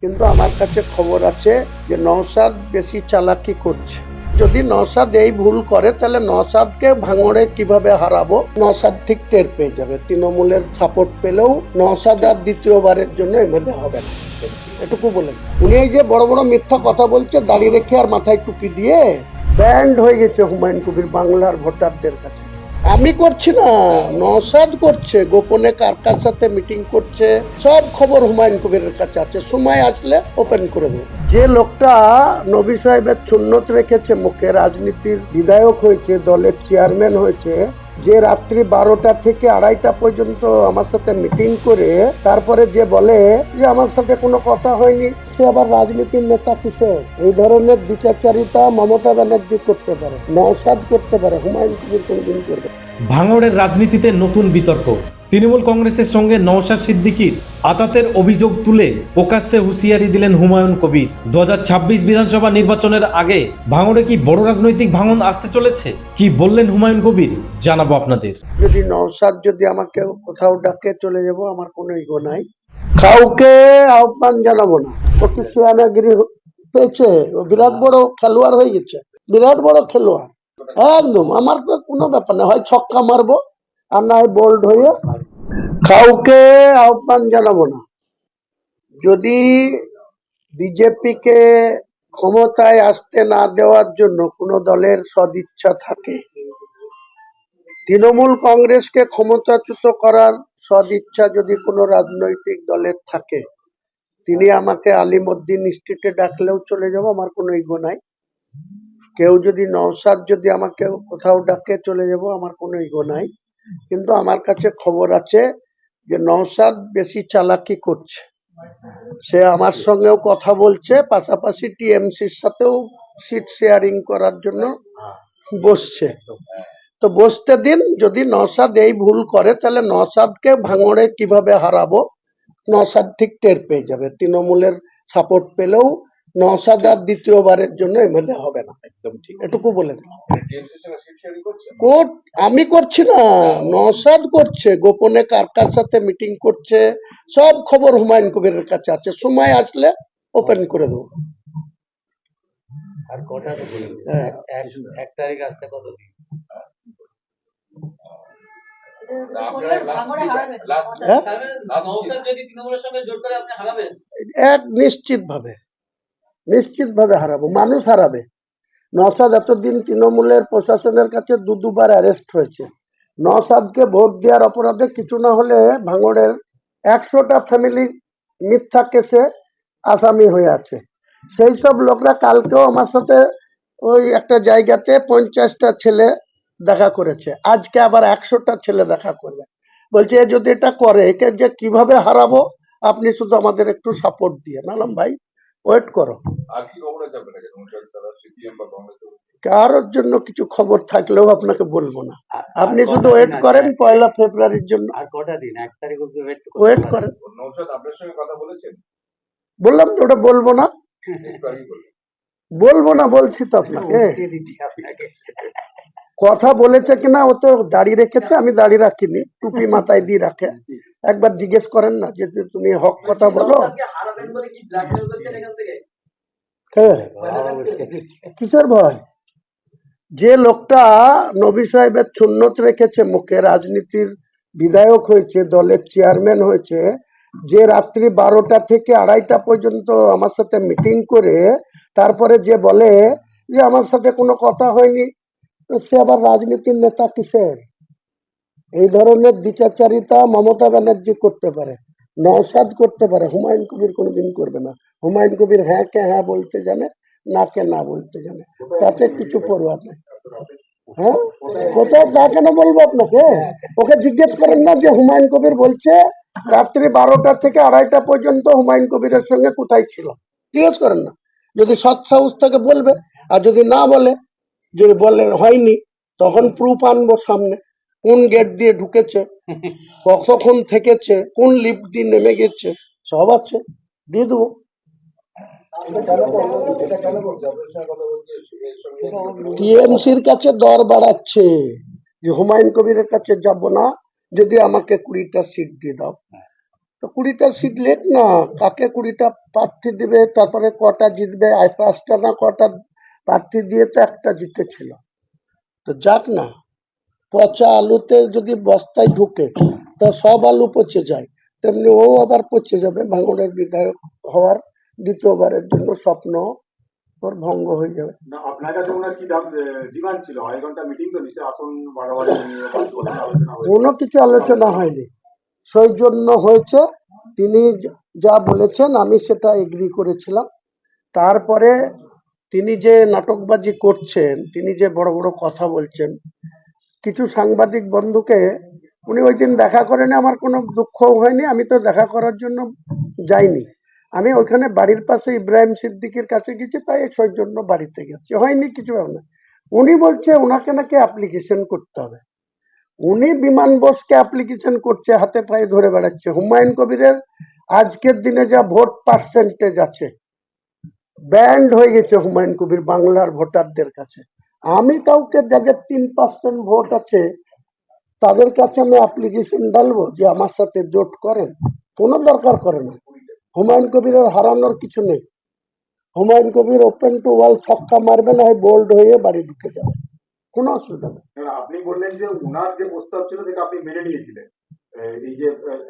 কিন্তু আমার কাছে খবর আছে যে নওশাদ বেশি চালাকি করছে। যদি নওশাদ এই ভুল করে তাহলে নওশাদকে ভাঙড়ে কিভাবে হারাবো নওশাদ ঠিক টের পেয়ে যাবে। তৃণমূলের সাপোর্ট পেলেও নওশাদ আর দ্বিতীয়বারের জন্য এমএলএ হবে না, এটুকু বলেন। উনি এই যে বড় বড় মিথ্যা কথা বলছে দাঁড়িয়ে রেখে আর মাথায় টুপি দিয়ে, ব্যান্ড হয়ে গেছে হুমায়ুন কবির বাংলার ভোটারদের কাছে। আমি করছি না, নওশাদ করছে, গোপনে কার কার সাথে মিটিং করছে সব খবর হুমায়ুন কবিরের কাছে আছে। সময় আসলে ওপেন করে দেবো। যে লোকটা নবী সাহেবের সুন্নত রেখেছে মুখে, রাজনীতির বিধায়ক হয়েছে, দলের চেয়ারম্যান হয়েছে, যে রাত্রি 12টা থেকে 2:30 পর্যন্ত আমার সাথে মিটিং করে তারপরে যে বলে যে আমার সাথে কোনো কথা হয়নি, সে আবার রাজনীতির নেতা কিসে? এই ধরনের দ্বিচারিতা মমতা ব্যানার্জি করতে পারে, নওশাদ করতে পারে, হুমায়ুন কবির কোনদিন করবে। ভাঙড়ের রাজনীতিতে নতুন বিতর্ক। তৃণমূল কংগ্রেসের সঙ্গে নওশাদ সিদ্দিকীর আতাতের অভিযোগ তুলে প্রকাশ্যে হুঁশিয়ারি দিলেন হুমায়ুন কবির। 2026 বিধানসভা নির্বাচনের আগে ভাঙড়ে কি বড় রাজনৈতিক ভাঙন আসতে চলেছে? কি বললেন হুমায়ুন কবির জানাবো আপনাদের। যদি নওশাদ যদি আমাকে কোথাও ডাকে চলে যাব, আমার কোনো ইগো নাই, কাউকে আহ্বান জানাবো না। ও কি সিয়ানাগিরি পেয়েছে? ও বিরাট বড় খেলোয়াড় হয়ে গেছে, বিরাট বড় খেলোয়াড় একদম। আমার তো কোনো ব্যাপার না, হয় ছক্কা মারবো আর না হয় বোল্ড হয়ে। কাউকে আহ্বান জানাবো না। যদি বিজেপিকে ক্ষমতায় আসতে না দেওয়ার জন্য কোনো দলের সদিচ্ছা থাকে, তৃণমূল কংগ্রেসকে ক্ষমতাচ্যুত করার সদিচ্ছা যদি কোনো রাজনৈতিক দলের থাকে, তিনি আমাকে আলিমউদ্দিন স্ট্রিটে ডাকলেও চলে যাব, আমার কোনো ইগো নাই। কেউ যদি নওশাদ যদি আমাকে কোথাও ডাকে চলে যাব, আমার কোনো ইগো নাই। কিন্তু আমার কাছে খবর আছে যে নওশাদ বেশি চালাকি করছে। সে আমার সঙ্গেও কথা বলছে, পাশাপাশি টিএমসির সাথেও সিট শেয়ারিং করার জন্য বসছে। তো বসতে দিন। যদি নওশাদ এই ভুল করে তাহলে নওশাদকে ভাঙড়ে কিভাবে হারাবো নওশাদ ঠিক টের পেয়ে যাবে। তৃণমূলের সাপোর্ট পেলেও নওশাদ আর দ্বিতীয়বারের জন্য এমএলএ হবে না, একদম ঠিক, এটুকু বলে দিন। কোর্ট আমি করছি না, নওশাদ করছে, গোপনে কার কার সাথে মিটিং করছে সব খবর হুমায়ুন কবিরের কাছে আছে। সময় আসলে ওপেন করে দেবো। আর কটা এক তারিখ আসতে কতদিন? এক নিশ্চিত ভাবে হারাবো, মানুষ হারাবে। নওশাদ এতদিন তৃণমূলের প্রশাসনের কাছে দুবার অ্যারেস্ট হয়েছে। নওশাদকে ভোট দেওয়ার অপরাধে কিছু না হলে ভাঙড়ের 100টা ফ্যামিলি মিথ্যা কেসে আসামি হয়ে আছে। সেই সব লোকরা কালকেও আমার সাথে ওই একটা জায়গাতে 50টা ছেলে দেখা করেছে, আজকে আবার 100টা ছেলে দেখা করবে। বলছে যদি এটা করে একে যে কিভাবে হারাবো, আপনি শুধু আমাদের একটু সাপোর্ট দিয়ে। নালাম ভাই ওয়েট করো। কারোর জন্য কিছু খবর থাকলেও আপনাকে বলবো না, আপনি শুধু ওয়েট করেন 1 ফেব্রুয়ারির জন্য। আর কটা দিন? 1 তারিখ অবধি ওয়েট করেন। আপনার সঙ্গে কথা বলেছেন? বললাম তো ওটা বলবো না, বলছি তো আপনাকে। কথা বলেছে কিনা ও তো দাড়ি রেখেছে, আমি দাড়ি রাখিনি, টুপি মাথায় দিয়ে রাখে। একবার জিজ্ঞেস করেন না যে তুমি হক কথা বলো। কিসের ভয়? যে লোকটা নবী সাহেবের সুন্নত রেখেছে মুখে, রাজনীতির বিধায়ক হয়েছে, দলের চেয়ারম্যান হয়েছে, যে রাত্রি 12টা থেকে 2:30 পর্যন্ত আমার সাথে মিটিং করে তারপরে যে বলে যে আমার সাথে কোনো কথা হয়নি, সে আবার রাজনীতির নেতা কিসের? এই ধরনের দ্বিচারিতা মমতা ব্যানার্জি করতে পারে, নওশাদ করতে পারে, হুমায়ুন কবির কোনোদিন করবে না। হুমায়ুন কবির হ্যাঁ কে হ্যাঁ বলতে জানে, না কে না বলতে জানে, তাতে কিছু পরোয়া নেই। হ্যাঁ, কোথাও তা কেন বলবো আপনাকে? ওকে জিজ্ঞেস করেন না যে হুমায়ুন কবির বলছে রাত্রি 12টা থেকে 2:30 পর্যন্ত হুমায়ুন কবিরের সঙ্গে কোথায় ছিল, জিজ্ঞেস করেন না। যদি সৎ সাহস থেকে বলবে, আর যদি না বলে, যদি বলে হয়নি, তখন প্রুফ আনবো সামনে। কোন গেট দিয়ে ঢুকেছে, কতক্ষণ থেকেছে, কোন লিফট দিয়ে নেমে গেছে, সব আছে, দিয়ে দেবো। টিএমসির কাছে দর বাড়াচ্ছে যে হুমায়ুন কবিরের কাছে যাব না, যদি আমাকে 20টা সিট দিয়ে দাও। তো 20টা সিট লেট না, কাকে 20টা প্রার্থী দিবে, তারপরে কটা জিতবে, 5টা না কটা প্রার্থী দিয়ে তো একটা জিতেছিল। তো যাক না, পচা আলুতে যদি বস্তায় ঢুকে তা সব আলু পচে যায়, তেমনি ও আবার পচে যাবে, ভাঙড়ের বিধায়ক হওয়ার দ্বিতীয়বারের জন্য স্বপ্ন ওর ভঙ্গ হয়ে যাবে। না আপনার কাছে ওনার কি ডিমান্ড ছিল? 2.5 ঘন্টা মিটিং তো নিশ্চয়ই আসন বাড়াবাড়ি নিয়ে বা কোনো আলোচনা হয়েছে? কোনো কিছু আলোচনা হয়নি, সেই জন্য হয়েছে তিনি যা বলেছেন আমি সেটা এগ্রি করেছিলাম। তারপরে তিনি যে নাটকবাজি করছেন, তিনি যে বড় বড় কথা বলছেন, কিছু সাংবাদিক বন্ধুকে উনি ওই দিন দেখা করেনি, আমার কোনো দুঃখ হয়নি, আমি তো দেখা করার জন্য যাইনি, আমি ওইখানে বাড়ির পাশে ইব্রাহিম সিদ্দিকের কাছে গেছি, তাই সেই জন্য বাড়িতে গেছি, হয়নি কিছু না। উনি বলছে ওনাকে নাকি অ্যাপ্লিকেশন করতে হবে, উনি বিমান বোসকে অ্যাপ্লিকেশন করছে, হাতে পায়ে ধরে বেড়াচ্ছে। হুমায়ুন কবিরের আজকের দিনে যা ভোট পার্সেন্টেজ আছে, ব্যান্ড হয়ে গেছে হুমায়ুন কবির বাংলার ভোটারদের কাছে। আমি কাউকে যাদের 3% ভোট আছে তাদের কাছে আমি অ্যাপ্লিকেশন ডালবো যে আমার সাথে জোট করেন? কোনো দরকার করে না। হুমায়ুন কবিরের হারানোর কিছু নেই, Humayun Kabir open to all ছক্কা মারবে না, বোল্ড হয়ে বাড়ি ঢুকে যাবে, কোনো অসুবিধা নেই। না, আপনি বললেন যে ওনার যে প্রস্তাব ছিল সেটা আপনি মেনে নিয়েছিলেন। এই যে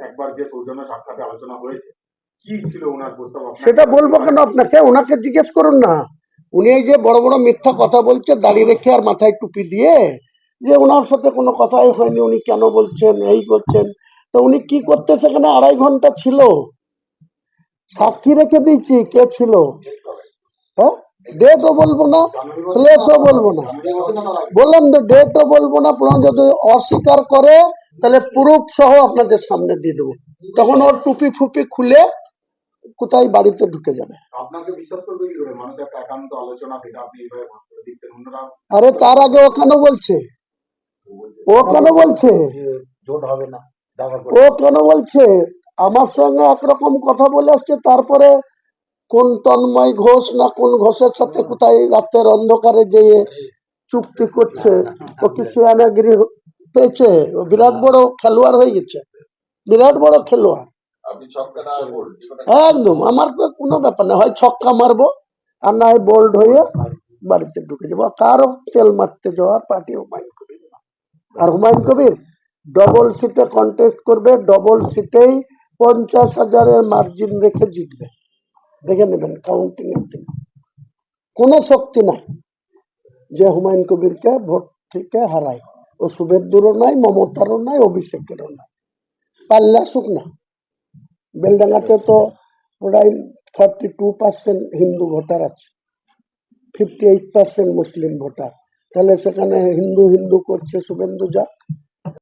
একবার যে সৌজন্য সাক্ষাতে আলোচনা হয়েছে, কি ছিল ওনার প্রস্তাব? সেটা বলবো কেন আপনাকে, ওনাকে জিজ্ঞেস করুন না। উনি এই যে বড় বড় মিথ্যা কথা বলছে দাড়ি রেখে আর মাথায় টুপি দিয়ে, যে ওনার সাথে কোনো কথাই হয়নি, উনি কেন বলছেন এই করছেন, তো উনি কি করতে সেখানে 2.5 ঘন্টা ছিল? সাক্ষী রেখে দিয়েছি কে ছিল, হ্যাঁ, ডেটও বলবো না, প্লেসও বলবো না, বললাম তো ডেটও বলবো না, যদি অস্বীকার করে তাহলে প্রুফ সহ আপনাদের সামনে দিয়ে দেবো, তখন ওর টুপি ফুপি খুলে কোথায় বাড়িতে ঢুকে যাবে। আপনাকে বিশ্বাস করবে কি করে? মানুষ একটা একান্ত আলোচনা যেটা আপনি এইভাবে ভাগ করে দিচ্ছেন, অন্যরা আরে তার আগে ও কেন বলছে, ও কেন বলছে, জোট হবে না, দাবা ও কেন বলছে? আমার সঙ্গে একরকম কথা বলে আসছে, তারপরে কোন তন্ময় ঘোষ না কোন ঘোষের সাথে কোথায় রাতের অন্ধকারে যেয়ে চুক্তি করছে, ও কি সিয়ানাগিরি পেয়েছে? ও বিরাট বড় খেলোয়াড় হয়ে গেছে, বিরাট বড় খেলোয়াড় আপনি ছক্কাটা একদম। আমার তো কোনো ব্যাপার না, হয় ছক্কা মারবো আর না হয় বোল্ড হয়ে বাড়িতে ঢুকে যাবো, কারো তেল মারতে যাওয়ার পার্টি হুমায়ুন কবির না। আর হুমায়ুন কবির ডবল সিটে কন্টেস্ট করবে, ডবল সিটেই 50,000-এর মার্জিন রেখে জিতবে, দেখে নেবেন কাউন্টিং এর দিন। কোনো শক্তি নাই যে হুমায়ুন কবিরকে ভোট থেকে হারায়, ও শুভেন্দুরও নাই, মমতারও নাই, অভিষেকেরও নাই, পাল্লা শুকনা। বেলডাঙ্গাতে তো প্রায় 42% হিন্দু ভোটার আছে, 58% মুসলিম ভোটার, তাহলে সেখানে হিন্দু হিন্দু করছে, শুভেন্দু যাক।